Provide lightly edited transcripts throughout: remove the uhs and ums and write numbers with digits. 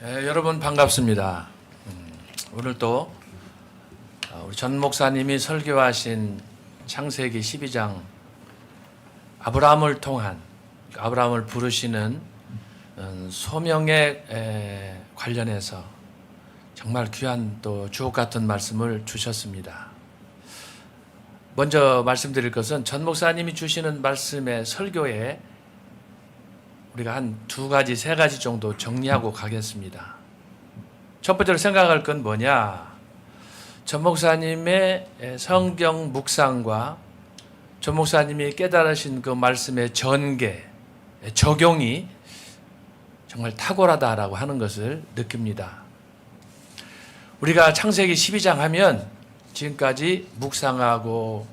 여러분 반갑습니다. 오늘 또 우리 전 목사님이 설교하신 창세기 12장 아브라함을 통한 아브라함을 부르시는 소명에 관련해서 정말 귀한 또 주옥 같은 말씀을 주셨습니다. 먼저 말씀드릴 것은 전 목사님이 주시는 말씀의 설교에 우리가 한 두 가지, 세 가지 정도 정리하고 가겠습니다. 첫 번째로 생각할 건 뭐냐? 전 목사님의 성경 묵상과 전 목사님이 깨달으신 그 말씀의 전개, 적용이 정말 탁월하다라고 하는 것을 느낍니다. 우리가 창세기 12장 하면 지금까지 묵상하고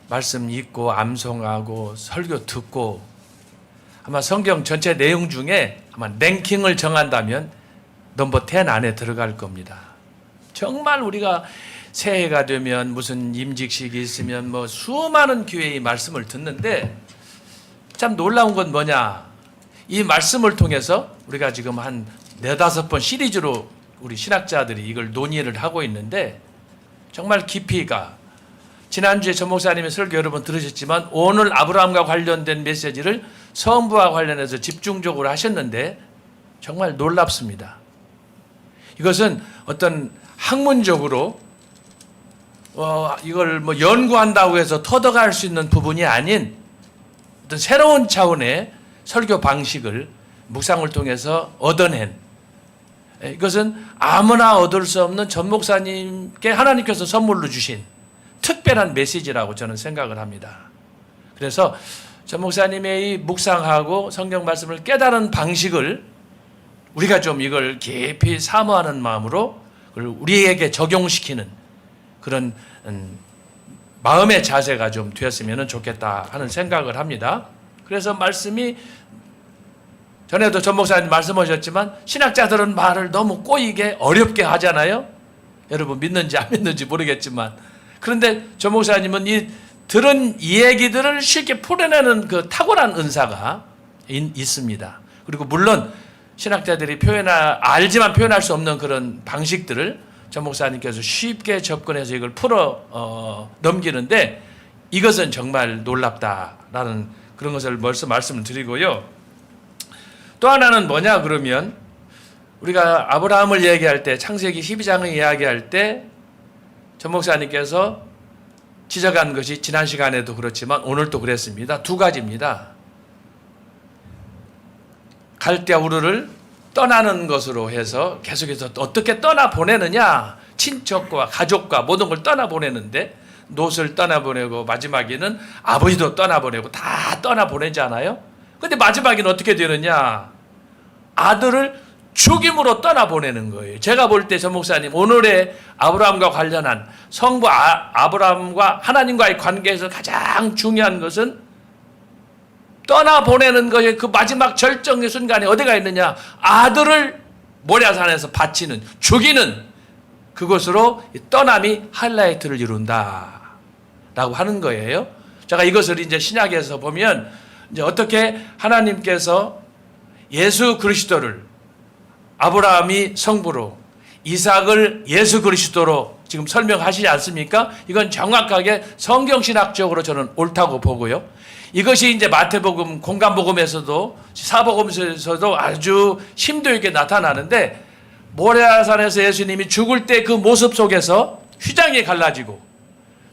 말씀 읽고 암송하고 설교 듣고 아마 성경 전체 내용 중에 아마 랭킹을 정한다면 넘버 10 안에 들어갈 겁니다. 정말 우리가 새해가 되면 무슨 임직식이 있으면 뭐 수많은 교회의 말씀을 듣는데 참 놀라운 건 뭐냐? 이 말씀을 통해서 우리가 지금 한 4-5번 시리즈로 우리 신학자들이 이걸 논의를 하고 있는데 정말 깊이가 지난주에 전 목사님의 설교 여러분 들으셨지만 오늘 아브라함과 관련된 메시지를 성부와 관련해서 집중적으로 하셨는데 정말 놀랍습니다. 이것은 어떤 학문적으로 이걸 뭐 연구한다고 해서 터득할 수 있는 부분이 아닌 어떤 새로운 차원의 설교 방식을 묵상을 통해서 얻어낸 이것은 아무나 얻을 수 없는 전 목사님께 하나님께서 선물로 주신 특별한 메시지라고 저는 생각을 합니다. 그래서 전 목사님의 이 묵상하고 성경 말씀을 깨달은 방식을 우리가 좀 이걸 깊이 사모하는 마음으로 우리에게 적용시키는 그런 마음의 자세가 좀 되었으면 좋겠다 하는 생각을 합니다. 그래서 말씀이 전에도 전 목사님 말씀하셨지만 신학자들은 말을 너무 꼬이게 어렵게 하잖아요. 여러분 믿는지 안 믿는지 모르겠지만 그런데 전 목사님은 이 들은 이야기들을 쉽게 풀어내는 그 탁월한 은사가 있습니다. 그리고 물론 신학자들이 알지만 표현할 수 없는 그런 방식들을 전 목사님께서 쉽게 접근해서 이걸 풀어 넘기는데 이것은 정말 놀랍다라는 그런 것을 벌써 말씀을 드리고요. 또 하나는 뭐냐 그러면 우리가 아브라함을 얘기할 때 창세기 12장을 이야기할 때 전 목사님께서 지적한 것이 지난 시간에도 그렇지만 오늘도 그랬습니다. 두 가지입니다. 갈대아 우르를 떠나는 것으로 해서 계속해서 어떻게 떠나보내느냐 친척과 가족과 모든 걸 떠나보내는데 롯을 떠나보내고 마지막에는 아버지도 떠나보내고 다 떠나보내잖아요. 근데 마지막에는 어떻게 되느냐 아들을 죽임으로 떠나보내는 거예요. 제가 볼 때 전 목사님 오늘의 아브라함과 관련한 성부 아브라함과 하나님과의 관계에서 가장 중요한 것은 떠나보내는 것의 그 마지막 절정의 순간에 어디가 있느냐 아들을 모리아산에서 바치는 죽이는 그것으로 떠남이 하이라이트를 이룬다 라고 하는 거예요. 제가 이것을 이제 신약에서 보면 이제 어떻게 하나님께서 예수 그리스도를 아브라함이 성부로 이삭을 예수 그리스도로 지금 설명하시지 않습니까? 이건 정확하게 성경신학적으로 저는 옳다고 보고요. 이것이 이제 마태복음, 공간복음에서도 사복음에서도 아주 심도 있게 나타나는데 모리아산에서 예수님이 죽을 때 그 모습 속에서 휘장이 갈라지고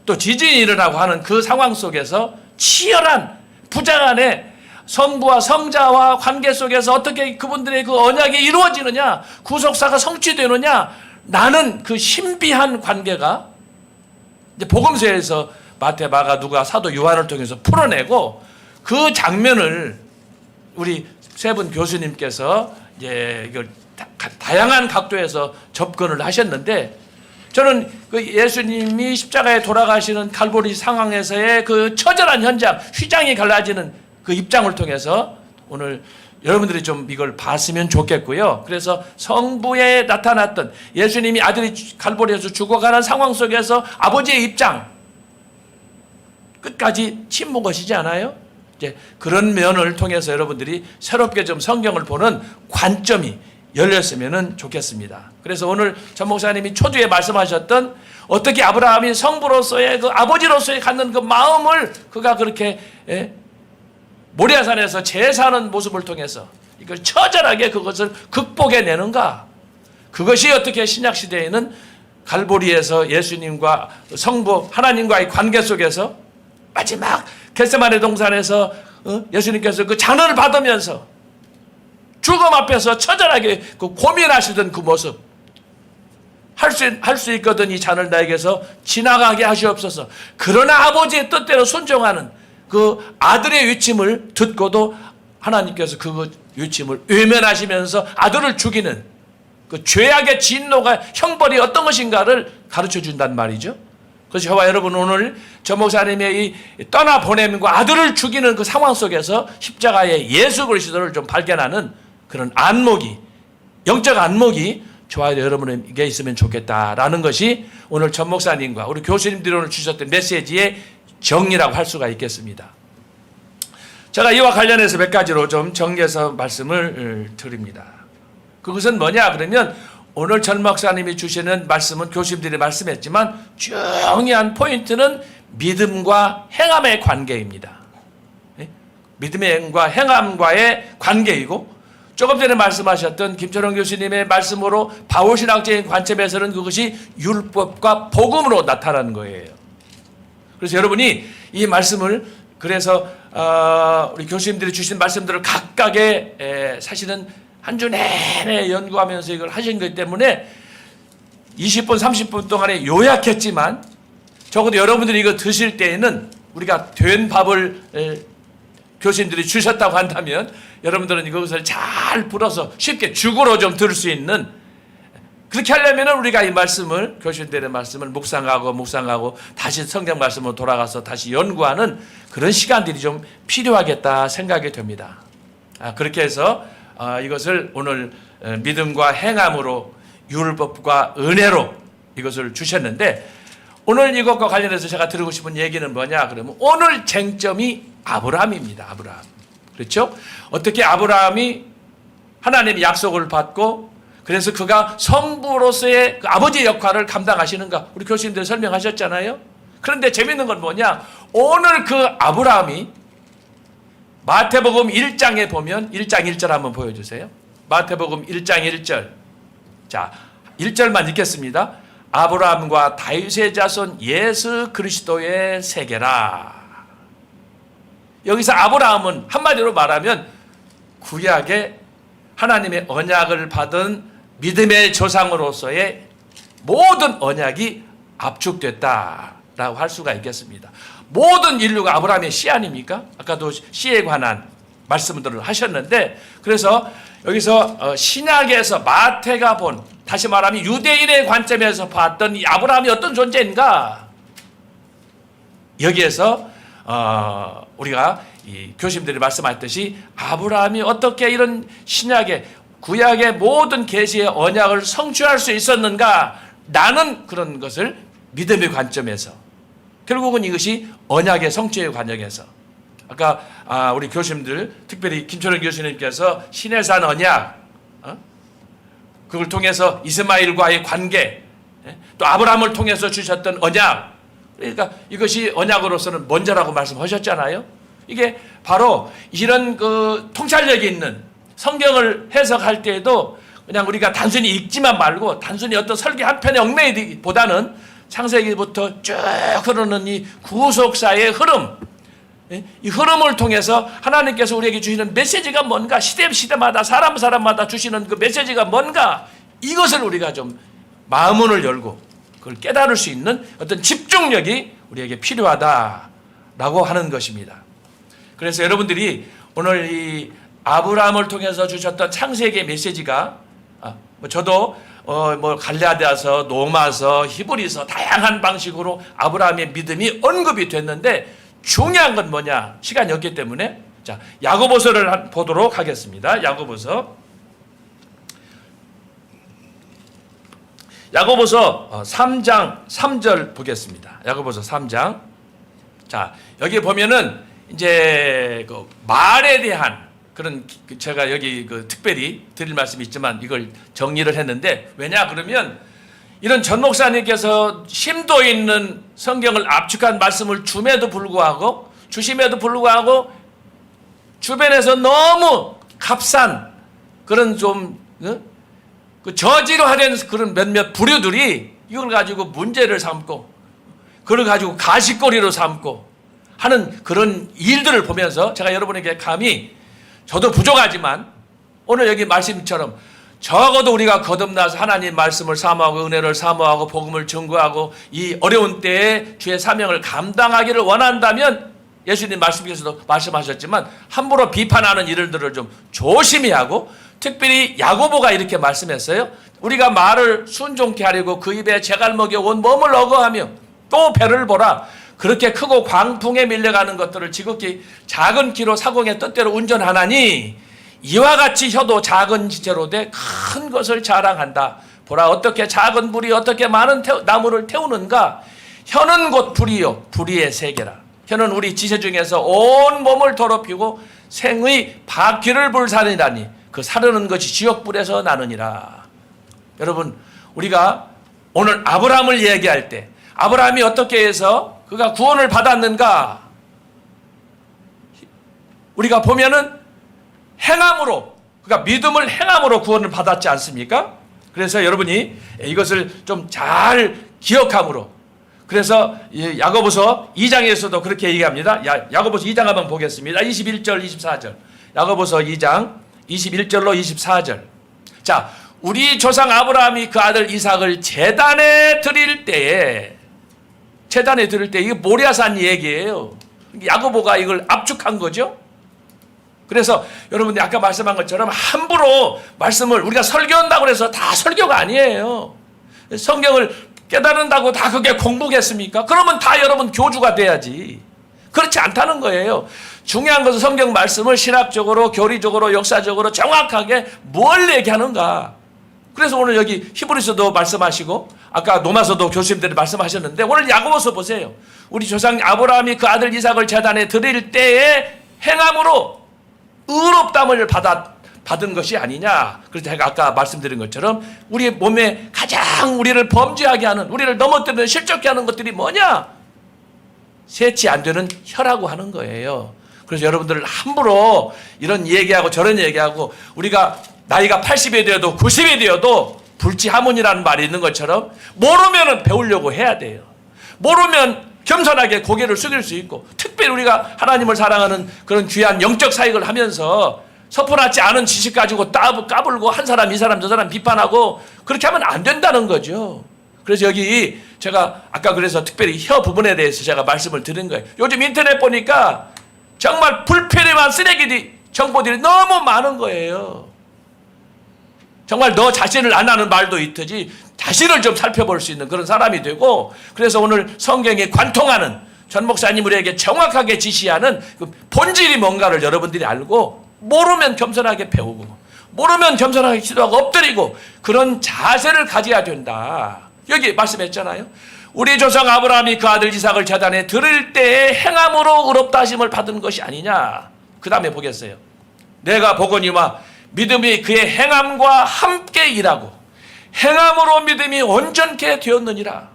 또 지진이 일어나고 하는 그 상황 속에서 치열한 부자간의 성부와 성자와 관계 속에서 어떻게 그분들의 그 언약이 이루어지느냐 구속사가 성취되느냐 나는 그 신비한 관계가 이제 복음서에서 마태, 마가, 누가, 사도 요한을 통해서 풀어내고 그 장면을 우리 세 분 교수님께서 이제 이걸 다양한 각도에서 접근을 하셨는데 저는 그 예수님이 십자가에 돌아가시는 칼보리 상황에서의 그 처절한 현장 휘장이 갈라지는 그 입장을 통해서 오늘 여러분들이 좀 이걸 봤으면 좋겠고요. 그래서 성부에 나타났던 예수님이 아들이 갈보리에서 죽어가는 상황 속에서 아버지의 입장 끝까지 침묵하시지 않아요? 이제 그런 면을 통해서 여러분들이 새롭게 좀 성경을 보는 관점이 열렸으면 좋겠습니다. 그래서 오늘 전 목사님이 초두에 말씀하셨던 어떻게 아브라함이 성부로서의 그 아버지로서의 갖는 그 마음을 그가 그렇게 모리아산에서 제사하는 모습을 통해서 이걸 처절하게 그것을 극복해내는가, 그것이 어떻게 신약시대에는 갈보리에서 예수님과 성부 하나님과의 관계 속에서 마지막 겟세마네 동산에서 예수님께서 그 잔을 받으면서 죽음 앞에서 처절하게 그 고민하시던 그 모습, 할 수 있거든 이 잔을 나에게서 지나가게 하시옵소서. 그러나 아버지의 뜻대로 순종하는 그 아들의 위침을 듣고도 하나님께서 그 위침을 외면하시면서 아들을 죽이는 그 죄악의 진노가 형벌이 어떤 것인가를 가르쳐 준단 말이죠. 그래서 저와 여러분 오늘 전 목사님의 이 떠나보냄과 아들을 죽이는 그 상황 속에서 십자가의 예수 그리스도를 좀 발견하는 그런 안목이, 영적 안목이 저와 여러분에게 있으면 좋겠다라는 것이 오늘 전 목사님과 우리 교수님들이 오늘 주셨던 메시지의 정리라고 할 수가 있겠습니다. 제가 이와 관련해서 몇 가지로 좀 정리해서 말씀을 드립니다. 그것은 뭐냐 그러면 오늘 전 목사님이 주시는 말씀은 교수님들이 말씀했지만 중요한 포인트는 믿음과 행함의 관계입니다. 믿음과 행함과의 관계이고, 조금 전에 말씀하셨던 김철원 교수님의 말씀으로 바울신학적인 관점에서는 그것이 율법과 복음으로 나타나는 거예요. 그래서 여러분이 이 말씀을, 그래서 우리 교수님들이 주신 말씀들을 각각의 사실은 한 주 내내 연구하면서 이걸 하신 거기 때문에 20분 30분 동안에 요약했지만 적어도 여러분들이 이거 드실 때에는 우리가 된 밥을 교수님들이 주셨다고 한다면 여러분들은 이것을 잘 불어서 쉽게 죽으로 좀 들을 수 있는, 그렇게 하려면 우리가 이 말씀을, 교수님들의 말씀을 묵상하고 다시 성경 말씀으로 돌아가서 다시 연구하는 그런 시간들이 좀 필요하겠다 생각이 됩니다. 그렇게 해서 이것을 오늘 믿음과 행함으로 율법과 은혜로 이것을 주셨는데, 오늘 이것과 관련해서 제가 드리고 싶은 얘기는 뭐냐 그러면 오늘 쟁점이 아브라함입니다. 아브라함. 그렇죠? 어떻게 아브라함이 하나님의 약속을 받고 그래서 그가 성부로서의 그 아버지의 역할을 감당하시는가 우리 교수님들 설명하셨잖아요. 그런데 재밌는 건 뭐냐, 오늘 그 아브라함이 마태복음 1장에 보면 1장 1절 한번 보여주세요. 마태복음 1장 1절. 자, 1절만 읽겠습니다. 아브라함과 다윗의 자손 예수 그리스도의 세계라. 여기서 아브라함은 한마디로 말하면 구약의 하나님의 언약을 받은 믿음의 조상으로서의 모든 언약이 압축됐다라고 할 수가 있겠습니다. 모든 인류가 아브라함의 씨 아닙니까? 아까도 씨에 관한 말씀들을 하셨는데, 그래서 여기서 신약에서 마태가 본, 다시 말하면 유대인의 관점에서 봤던 이 아브라함이 어떤 존재인가, 여기에서 우리가 이 교수님들이 말씀하셨듯이 아브라함이 어떻게 이런 신약의 구약의 모든 계시의 언약을 성취할 수 있었는가, 나는 그런 것을 믿음의 관점에서, 결국은 이것이 언약의 성취의 관역에서, 아까 우리 교수님들 특별히 김철원 교수님께서 시내산 언약, 그걸 통해서 이스마엘과의 관계, 또 아브라함을 통해서 주셨던 언약, 그러니까 이것이 언약으로서는 먼저라고 말씀하셨잖아요. 이게 바로 이런 그 통찰력이 있는 성경을 해석할 때에도 그냥 우리가 단순히 읽지만 말고 단순히 어떤 설교 한 편에 얽매이기보다는 창세기부터 쭉 흐르는 이 구속사의 흐름, 이 흐름을 통해서 하나님께서 우리에게 주시는 메시지가 뭔가, 시대마다 사람마다 주시는 그 메시지가 뭔가, 이것을 우리가 좀 마음문을 열고 그걸 깨달을 수 있는 어떤 집중력이 우리에게 필요하다라고 하는 것입니다. 그래서 여러분들이 오늘 이 아브라함을 통해서 주셨던 창세기의 메시지가, 저도 갈라디아서, 로마서, 히브리서 다양한 방식으로 아브라함의 믿음이 언급이 됐는데, 중요한 건 뭐냐, 시간이 없기 때문에 자, 야고보서를 보도록 하겠습니다. 야고보서 3장 3절 보겠습니다. 야고보서 3장. 자, 여기 보면은 이제 그 말에 대한 그런 제가 여기 특별히 드릴 말씀이 있지만 이걸 정리를 했는데, 왜냐 그러면 이런 전 목사님께서 심도 있는 성경을 압축한 말씀을 주심에도 불구하고 주변에서 너무 값싼 그런 좀 그 저지로 하려는 그런 몇몇 부류들이 이걸 가지고 문제를 삼고 그걸 가지고 가시거리로 삼고 하는 그런 일들을 보면서 제가 여러분에게 감히, 저도 부족하지만 오늘 여기 말씀처럼 적어도 우리가 거듭나서 하나님 말씀을 사모하고 은혜를 사모하고 복음을 증거하고 이 어려운 때에 주의 사명을 감당하기를 원한다면, 예수님 말씀께서도 말씀하셨지만 함부로 비판하는 일들을 좀 조심히 하고, 특별히 야고보가 이렇게 말씀했어요. 우리가 말을 순종케 하려고 그 입에 재갈먹여 온 몸을 어거하며 또 배를 보라. 그렇게 크고 광풍에 밀려가는 것들을 지극히 작은 키로 사공의 뜻대로 운전하나니 이와 같이 혀도 작은 지체로 돼 큰 것을 자랑한다. 보라, 어떻게 작은 불이 어떻게 많은 나무를 태우는가. 혀는 곧 불이요 불의의 세계라. 혀는 우리 지체 중에서 온 몸을 더럽히고 생의 바퀴를 불사르나니 그 사르는 것이 지옥불에서 나느니라. 여러분, 우리가 오늘 아브라함을 얘기할 때 아브라함이 어떻게 해서 그가 구원을 받았는가? 우리가 보면은 행함으로, 그러니까 믿음을 행함으로 구원을 받았지 않습니까? 그래서 여러분이 이것을 좀 잘 기억함으로, 그래서 야고보서 2장에서도 그렇게 얘기합니다. 야고보서 2장 한번 보겠습니다. 21절 24절. 야고보서 2장 21절로 24절. 자, 우리 조상 아브라함이 그 아들 이삭을 제단에 드릴 때에, 이게 모리아산 얘기예요. 야고보가 이걸 압축한 거죠. 그래서 여러분들이 아까 말씀한 것처럼 함부로 말씀을 우리가 설교한다고 해서 다 설교가 아니에요. 성경을 깨달은다고 다 그게 공부겠습니까? 그러면 다 여러분 교주가 돼야지. 그렇지 않다는 거예요. 중요한 것은 성경 말씀을 신학적으로, 교리적으로, 역사적으로 정확하게 뭘 얘기하는가. 그래서 오늘 여기 히브리서도 말씀하시고 아까 로마서도 교수님들이 말씀하셨는데, 오늘 야고보서 보세요. 우리 조상 아브라함이 그 아들 이삭을 제단에 드릴 때에 행함으로 의롭다함을 받은 것이 아니냐. 그래서 제가 아까 말씀드린 것처럼 우리 몸에 가장 우리를 범죄하게 하는, 우리를 넘어뜨리는, 실족케 하는 것들이 뭐냐? 세치 안 되는 혀라고 하는 거예요. 그래서 여러분들 함부로 이런 얘기하고 저런 얘기하고, 우리가 나이가 80이 되어도 90이 되어도 불지하문이라는 말이 있는 것처럼 모르면은 배우려고 해야 돼요. 모르면 겸손하게 고개를 숙일 수 있고, 특별히 우리가 하나님을 사랑하는 그런 귀한 영적 사역을 하면서 서푼하지 않은 지식 가지고 까불고 한 사람, 이 사람, 저 사람 비판하고 그렇게 하면 안 된다는 거죠. 그래서 여기 제가 아까 그래서 특별히 혀 부분에 대해서 제가 말씀을 드린 거예요. 요즘 인터넷 보니까 정말 불필요한 쓰레기 정보들이 너무 많은 거예요. 정말 너 자신을 안 하는 말도 있듯이 자신을 좀 살펴볼 수 있는 그런 사람이 되고, 그래서 오늘 성경에 관통하는 전 목사님 우리에게 정확하게 지시하는 그 본질이 뭔가를 여러분들이 알고, 모르면 겸손하게 배우고, 모르면 겸손하게 기도하고 엎드리고, 그런 자세를 가져야 된다. 여기 말씀했잖아요. 우리 조상 아브라함이 그 아들 이삭을 제단에 드릴 때에 행함으로 의롭다 하심을 받은 것이 아니냐. 그 다음에 보겠어요. 내가 보거니와 믿음이 그의 행함과 함께 일하고 행함으로 믿음이 온전케 되었느니라.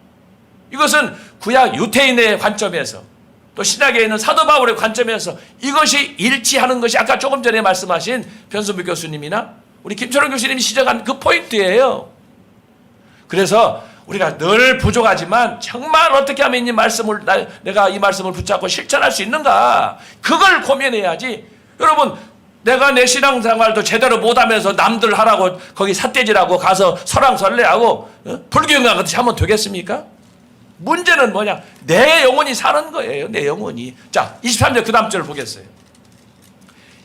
이것은 구약 유태인의 관점에서, 또 신약에 있는 사도 바울의 관점에서 이것이 일치하는 것이 아까 조금 전에 말씀하신 변선부 교수님이나 우리 김철원 교수님이 지적한 그 포인트예요. 그래서 우리가 늘 부족하지만 정말 어떻게 하면 이 말씀을, 내가 이 말씀을 붙잡고 실천할 수 있는가, 그걸 고민해야지. 여러분, 내가 내 신앙생활도 제대로 못하면서 남들 하라고 거기 삿대질하고 가서 설왕설래하고 불교인과 같이 하면 되겠습니까? 문제는 뭐냐? 내 영혼이 사는 거예요. 내 영혼이. 자, 23절 그 다음 절을 보겠어요.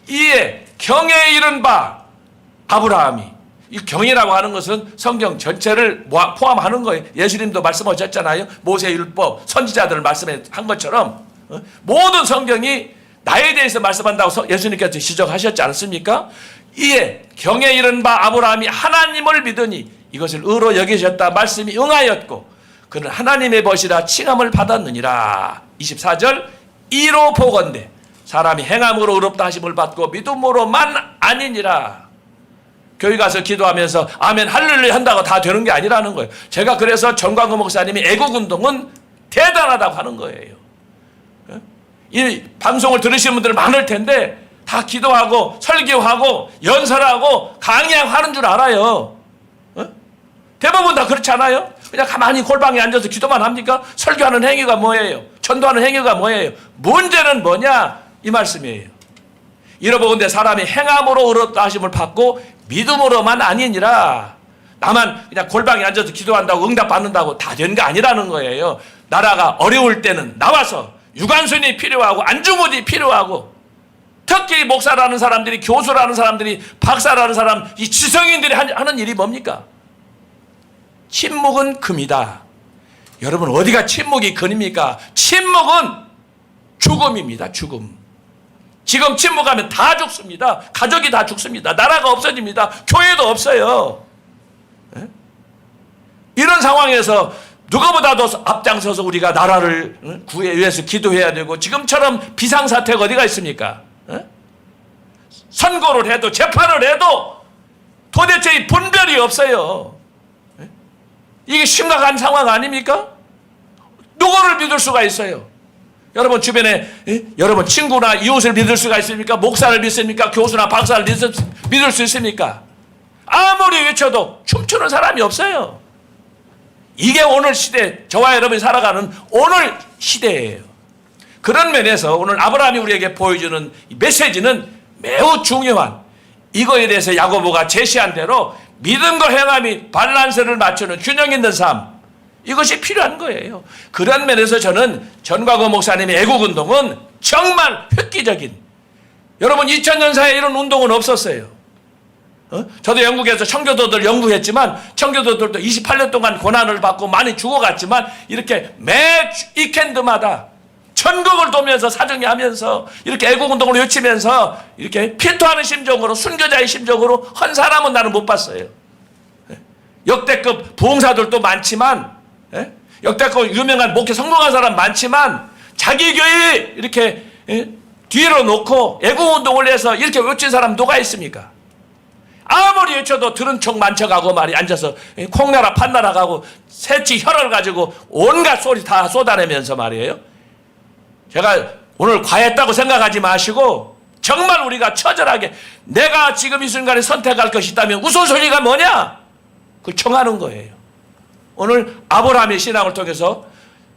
이에 경에 이른 바 아브라함이, 이 경이라고 하는 것은 성경 전체를 포함하는 거예요. 예수님도 말씀하셨잖아요. 모세율법, 선지자들을 말씀한 것처럼 모든 성경이 나에 대해서 말씀한다고 예수님께서 지적하셨지 않습니까? 이에 경에 이른 바 아브라함이 하나님을 믿으니 이것을 의로 여기셨다 말씀이 응하였고 그는 하나님의 벗이라 칭함을 받았느니라. 24절 이로 보건대 사람이 행함으로 의롭다 하심을 받고 믿음으로만 아니니라. 교회 가서 기도하면서 아멘 할렐루야 한다고 다 되는 게 아니라는 거예요. 제가 그래서 전광호 목사님이 애국운동은 대단하다고 하는 거예요. 이 방송을 들으시는 분들 많을 텐데 다 기도하고 설교하고 연설하고 강의하는 줄 알아요. 대부분 다 그렇지 않아요? 그냥 가만히 골방에 앉아서 기도만 합니까? 설교하는 행위가 뭐예요? 전도하는 행위가 뭐예요? 문제는 뭐냐? 이 말씀이에요. 이러보건대 사람이 행함으로 의롭다 하심을 받고 믿음으로만 아니니라. 나만 그냥 골방에 앉아서 기도한다고 응답받는다고 다 되는 게 아니라는 거예요. 나라가 어려울 때는 나와서 유관순이 필요하고 안중근이 필요하고 특히 목사라는 사람들이 교수라는 사람들이 박사라는 사람 이 지성인들이 하는 일이 뭡니까? 침묵은 금이다. 여러분 어디가 침묵이 금입니까? 침묵은 죽음입니다. 죽음. 지금 침묵하면 다 죽습니다. 가족이 다 죽습니다. 나라가 없어집니다. 교회도 없어요. 에? 이런 상황에서 누구보다도 앞장서서 우리가 나라를 구해 위해서 기도해야 되고 지금처럼 비상사태가 어디가 있습니까? 에? 선고를 해도 재판을 해도 도대체 이 분별이 없어요. 에? 이게 심각한 상황 아닙니까? 누구를 믿을 수가 있어요? 여러분 주변에 여러분 친구나 이웃을 믿을 수가 있습니까? 목사를 믿습니까? 교수나 박사를 믿을 수 있습니까? 아무리 외쳐도 춤추는 사람이 없어요. 이게 오늘 시대, 저와 여러분이 살아가는 오늘 시대예요. 그런 면에서 오늘 아브라함이 우리에게 보여주는 이 메시지는 매우 중요한, 이거에 대해서 야고보가 제시한 대로 믿음과 행함이 밸런스를 맞추는 균형 있는 삶, 이것이 필요한 거예요. 그런 면에서 저는 전광호 목사님의 애국운동은 정말 획기적인, 여러분 2000년 사이에 이런 운동은 없었어요. 저도 영국에서 청교도들 연구했지만 청교도들도 28년 동안 고난을 받고 많이 죽어갔지만 이렇게 매 위켄드마다 전국을 도면서 사정하면서 이렇게 애국운동을 외치면서 이렇게 필토하는 심정으로 순교자의 심정으로 한 사람은 나는 못 봤어요. 역대급 부흥사들도 많지만, 역대급 유명한 목회 성공한 사람 많지만 자기 교회 이렇게 뒤로 놓고 애국운동을 해서 이렇게 외친 사람 누가 있습니까? 아무리 외쳐도 들은 척 만척하고 말이 앉아서 콩나라 판나라 가고 새치 혈을 가지고 온갖 소리 다 쏟아내면서 말이에요. 제가 오늘 과했다고 생각하지 마시고 정말 우리가 처절하게 내가 지금 이 순간에 선택할 것이 있다면 우선순위가 뭐냐? 그걸 청하는 거예요. 오늘 아브라함의 신앙을 통해서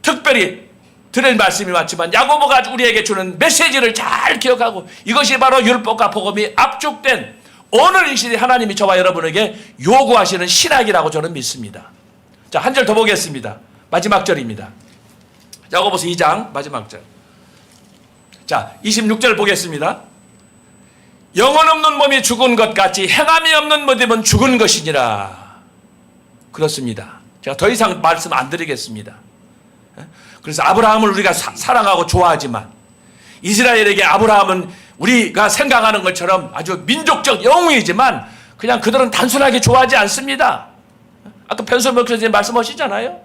특별히 드릴 말씀이 많지만 야고보가 우리에게 주는 메시지를 잘 기억하고 이것이 바로 율법과 복음이 압축된 오늘 이 시대에 하나님이 저와 여러분에게 요구하시는 신학이라고 저는 믿습니다. 자, 한 절 더 보겠습니다. 마지막 절입니다. 야고보서 2장 마지막 절. 자, 26절 보겠습니다. 영혼 없는 몸이 죽은 것 같이 행함이 없는 몸은 죽은 것이니라. 그렇습니다. 제가 더 이상 말씀 안 드리겠습니다. 그래서 아브라함을 우리가 사랑하고 좋아하지만 이스라엘에게 아브라함은 우리가 생각하는 것처럼 아주 민족적 영웅이지만 그냥 그들은 단순하게 좋아하지 않습니다. 아까 변소연 목사님 말씀하시잖아요.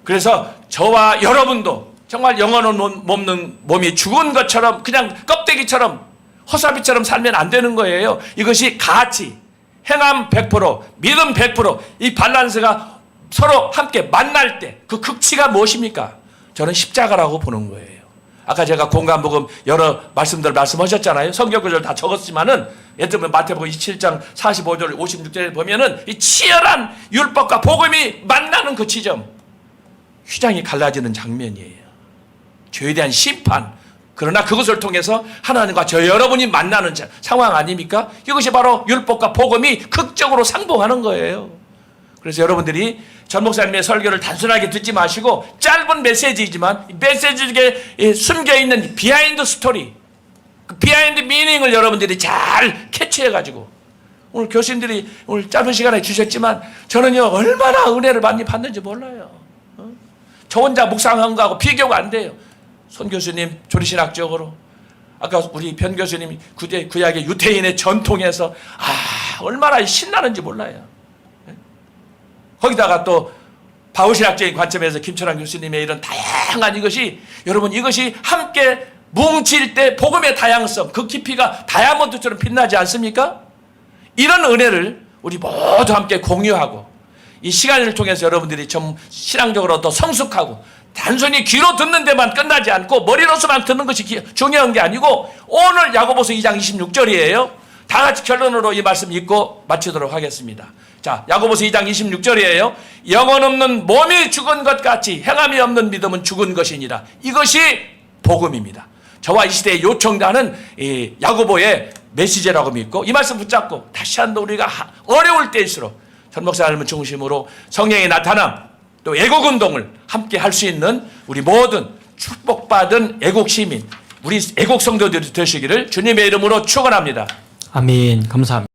그래서 저와 여러분도 정말 영혼 없는 몸이 죽은 것처럼 그냥 껍데기처럼 허사비처럼 살면 안 되는 거예요. 이것이 가치, 행함 100%, 믿음 100%이 밸런스가 서로 함께 만날 때 그 극치가 무엇입니까? 저는 십자가라고 보는 거예요. 아까 제가 공간복음 여러 말씀들 말씀하셨잖아요. 성경 구절 다 적었지만은 예를 들면 마태복음 27장 45절 56절에 보면은 이 치열한 율법과 복음이 만나는 그 지점, 휘장이 갈라지는 장면이에요. 죄에 대한 심판, 그러나 그것을 통해서 하나님과 저 여러분이 만나는 상황 아닙니까? 이것이 바로 율법과 복음이 극적으로 상봉하는 거예요. 그래서 여러분들이 전 목사님의 설교를 단순하게 듣지 마시고 짧은 메시지이지만 이 메시지 속에 숨겨있는 비하인드 스토리, 그 비하인드 미닝을 여러분들이 잘 캐치해가지고 오늘 교수님들이 오늘 짧은 시간에 주셨지만 저는요 얼마나 은혜를 많이 받는지 몰라요. 저 혼자 묵상한 거하고 비교가 안 돼요. 손 교수님 조리신학적으로, 아까 우리 변 교수님 구약의 유태인의 전통에서 얼마나 신나는지 몰라요. 거기다가 또 바우신학적인 관점에서 김철환 교수님의 이런 다양한 이것이 여러분 이것이 함께 뭉칠 때 복음의 다양성 그 깊이가 다이아몬드처럼 빛나지 않습니까? 이런 은혜를 우리 모두 함께 공유하고 이 시간을 통해서 여러분들이 좀 신앙적으로 더 성숙하고 단순히 귀로 듣는 데만 끝나지 않고 머리로서만 듣는 것이 중요한 게 아니고 오늘 야고보서 2장 26절이에요. 다 같이 결론으로 이 말씀 읽고 마치도록 하겠습니다. 자, 야고보서 2장 26절이에요. 영혼 없는 몸이 죽은 것 같이 행함이 없는 믿음은 죽은 것이니라. 이것이 복음입니다. 저와 이 시대의 요청자는 이 야고보의 메시지라고 믿고 이 말씀 붙잡고 다시 한번 우리가 어려울 때일수록 전 목사님을 중심으로 성령의 나타남 또 애국운동을 함께 할 수 있는 우리 모든 축복받은 애국 시민 우리 애국 성도들이 되시기를 주님의 이름으로 축원합니다. 아멘. 감사합니다.